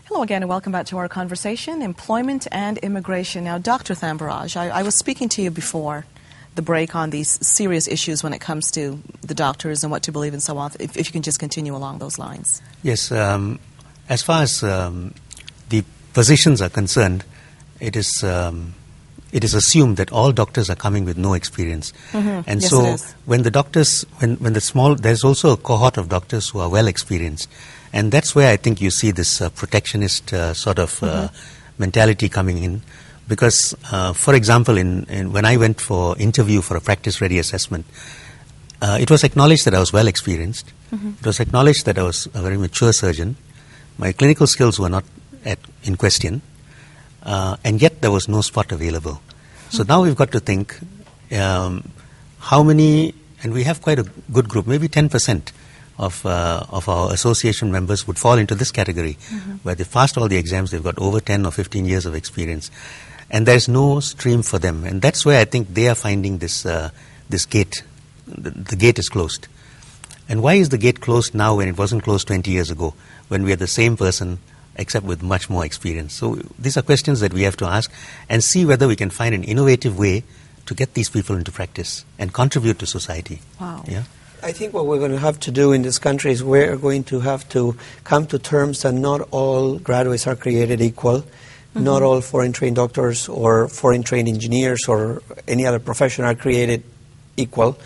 Hello again and welcome back to our conversation, employment and immigration. Now, Dr. Thambaraj, I was speaking to you before the break on these serious issues when it comes to the doctors and what to believe and so on, if you can just continue along those lines. Yes, as far as the physicians are concerned, it is assumed that all doctors are coming with no experience. Mm-hmm. And yes, so when the doctors, there's also a cohort of doctors who are well experienced. And that's where I think you see this protectionist mentality coming in. Because, for example, when I went for interview for a practice-ready assessment, it was acknowledged that I was well experienced. Mm-hmm. It was acknowledged that I was a very mature surgeon. My clinical skills were not in question. And yet there was no spot available. Mm-hmm. So now we've got to think how many, and we have quite a good group, maybe 10% of our association members would fall into this category, mm-hmm. where they passed all the exams, they've got over 10 or 15 years of experience. And there's no stream for them. And that's where I think they are finding this gate. The gate is closed. And why is the gate closed now when it wasn't closed 20 years ago, when we are the same person, except with much more experience? So these are questions that we have to ask and see whether we can find an innovative way to get these people into practice and contribute to society. Wow. Yeah? I think what we're going to have to do in this country is we're going to have to come to terms that not all graduates are created equal. Mm-hmm. Not all foreign-trained doctors or foreign-trained engineers or any other profession are created equal,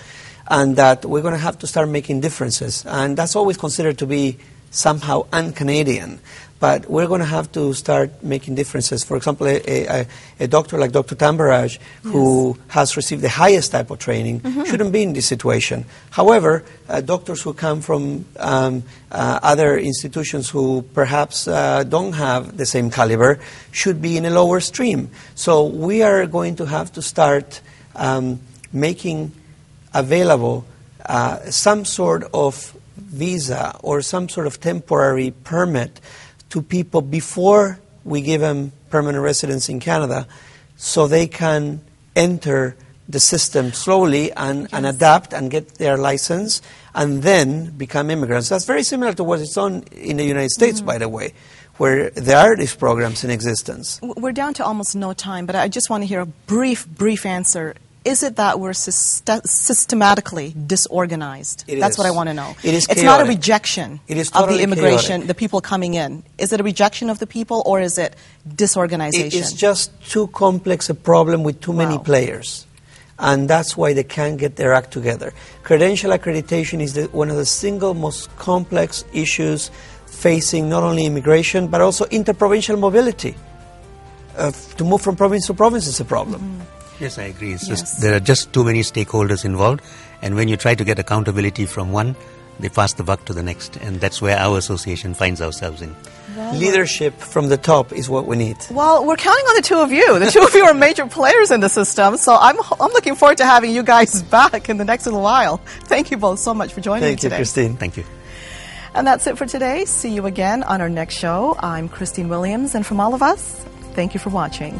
and that we're going to have to start making differences. And that's always considered to be somehow un-Canadian. But we're going to have to start making differences. For example, a doctor like Dr. Thambaraj, who has received the highest type of training, mm-hmm. shouldn't be in this situation. However, doctors who come from other institutions who perhaps don't have the same caliber should be in a lower stream. So we are going to have to start making available some sort of visa or some sort of temporary permit to people before we give them permanent residence in Canada, so they can enter the system slowly and adapt and get their license and then become immigrants. That's very similar to what is done in the United States, mm-hmm. by the way, where there are these programs in existence. We're down to almost no time, but I just want to hear a brief answer. Is it that we're systematically disorganized? That's what I want to know. It is It's not a rejection totally of the immigration, chaotic. the people coming in. Is it a rejection of the people, or is it disorganization? It's just too complex a problem with too many players. And that's why they can't get their act together. Credential accreditation is one of the single most complex issues facing not only immigration, but also interprovincial mobility. To move from province to province is a problem. Mm-hmm. Yes, I agree. It's just, there are just too many stakeholders involved, and when you try to get accountability from one, they pass the buck to the next, and that's where our association finds ourselves in. Well, leadership from the top is what we need. Well, we're counting on the two of you. The two of you are major players in the system, so I'm looking forward to having you guys back in the next little while. Thank you both so much for joining me today. Thank you, Christine. Thank you. And that's it for today. See you again on our next show. I'm Christine Williams, and from all of us, thank you for watching.